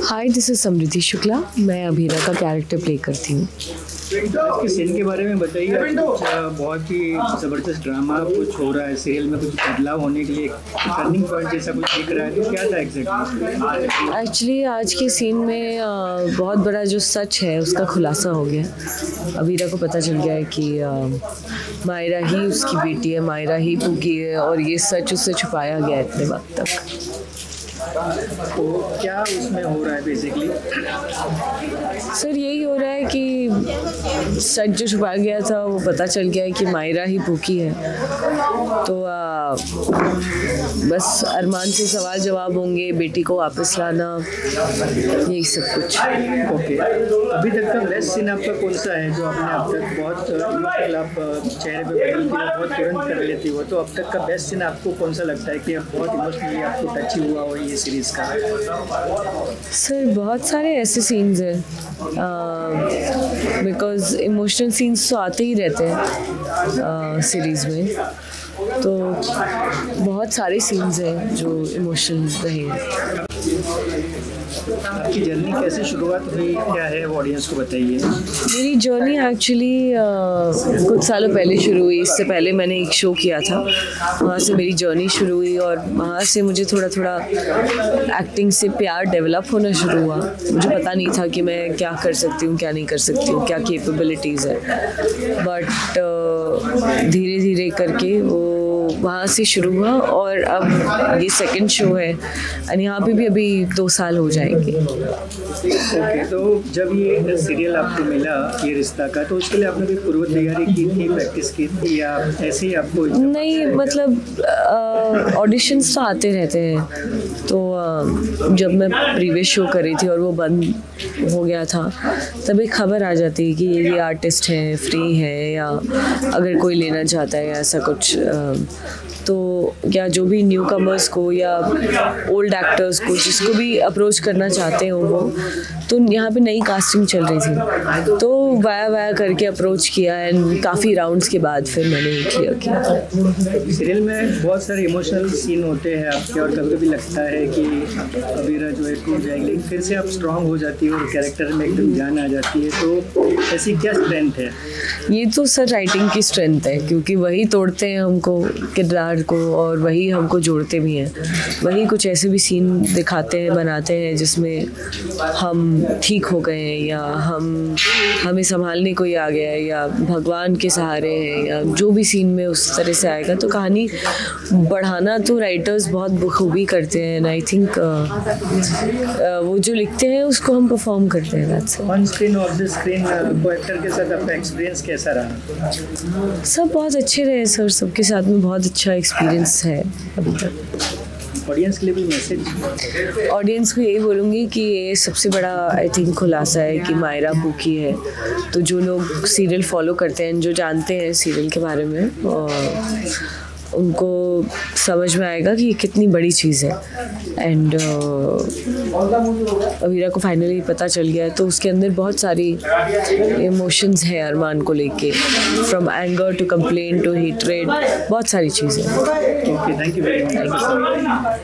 Hi, this is समृद्धि शुक्ला। मैं अभीरा का character play करती हूँ। आपके सीन के बारे में बताइए। बहुत ही ज़बरदस्त ड्रामा कुछ हो रहा है, सीरियल में कुछ बदलाव होने के लिए टर्निंग पॉइंट जैसा कुछ दिख रहा है, तो क्या था एग्जैक्टली? एक्चुअली आज के सीन में बहुत बड़ा जो सच है उसका खुलासा हो गया। अभीरा को पता चल गया है कि मायरा ही उसकी बेटी है, मायरा ही पूकी है, और ये सच उससे छुपाया गया है इतने वक्त तक। तो क्या उसमें हो रहा है बेसिकली? सर यही हो रहा है कि सच जो छुपाया गया था वो पता चल गया है कि मायरा ही भूखी है। तो बस अरमान से सवाल जवाब होंगे, बेटी को वापस लाना, यही सब कुछ। ओके, अभी तक का बेस्ट सीन आपका कौन सा है जो आपने अब तक बहुत इमोशनल आप चेहरे पे बदलती हो, बहुत तुरंत कर लेती हो? तो अब तक का बेस्ट सीन आपको कौन सा लगता है कि अब बहुत इमोशनली आपको टच हुआ हो ये सीरीज़ का? सर बहुत सारे ऐसे सीन्स हैं, बिकॉज इमोशनल सीन्स तो आते ही रहते हैं सीरीज़ में। तो बहुत सारे सीन्स हैं जो इमोशनल रहे हैं। आपकी जर्नी कैसे शुरुआत हुई, क्या है वो ऑडियंस को बताइए। मेरी जर्नी एक्चुअली कुछ सालों पहले शुरू हुई। इससे पहले मैंने एक शो किया था, वहाँ से मेरी जर्नी शुरू हुई और वहाँ से मुझे थोड़ा थोड़ा एक्टिंग से प्यार डेवलप होना शुरू हुआ। मुझे पता नहीं था कि मैं क्या कर सकती हूँ, क्या नहीं कर सकती हूँ, क्या कैपेबिलिटीज़ है, बट धीरे धीरे करके वो वहाँ से शुरू हुआ और अब ये सेकंड शो है और यहाँ पे भी अभी 2 साल हो जाएंगे। ओके, तो जब ये सीरियल आपको मिला ये रिश्ता का, तो उसके लिए आपने कोई पूर्व तैयारी की थी, प्रैक्टिस की थी, या ऐसे ही आपको? नहीं, मतलब ऑडिशंस तो आते रहते हैं। तो जब मैं प्रीवियस शो कर रही थी और वो बंद हो गया था, तब एक खबर आ जाती है कि ये आर्टिस्ट हैं, फ्री है, या अगर कोई लेना चाहता है या ऐसा कुछ। तो या जो भी न्यू कमर्स को या ओल्ड एक्टर्स को जिसको भी अप्रोच करना चाहते हो वो, तो यहाँ पे नई कास्टिंग चल रही थी, तो वाया करके अप्रोच किया एंड काफ़ी राउंड्स के बाद फिर मैंने क्लियर किया। सीरियल में बहुत सारे इमोशनल सीन होते हैं आपके, और कभी कभी लगता है कि अभीरा जो है टूट जाएगी, लेकिन फिर से आप स्ट्रांग हो जाती है और कैरेक्टर में एकदम जान आ जाती है। तो ऐसी क्या स्ट्रेंथ है? ये तो सर राइटिंग की स्ट्रेंथ है, क्योंकि वही तोड़ते हैं हमको, किरदार को, और वही हमको जोड़ते भी हैं। वही कुछ ऐसे भी सीन दिखाते हैं, बनाते हैं जिसमें हम ठीक हो गए हैं, या हमें संभालने कोई आ गया है, या भगवान के सहारे हैं, या जो भी सीन में उस तरह से आएगा। तो कहानी बढ़ाना तो राइटर्स बहुत बखूबी करते हैं, एंड आई थिंक वो जो लिखते हैं उसको हम परफॉर्म करते हैं। On screen, of the screen, को एक्टर के साथ आपका एक्सपीरियंस कैसा रहा? सब बहुत अच्छे रहे सर, सबके साथ में बहुत अच्छा एक्सपीरियंस है अभी तक। ऑडियंस के लिए भी मैसेज? ऑडियंस को यही बोलूँगी कि ये सबसे बड़ा आई थिंक खुलासा है कि मायरा भूखी है। तो जो लोग सीरियल फॉलो करते हैं, जो जानते हैं सीरियल के बारे में, उनको समझ में आएगा कि ये कितनी बड़ी चीज़ है। एंड अभीरा को फाइनली पता चल गया है, तो उसके अंदर बहुत सारी इमोशंस हैं अरमान को लेके, from anger to complain to hatred, बहुत सारी चीज़ें। Okay, thank you very much.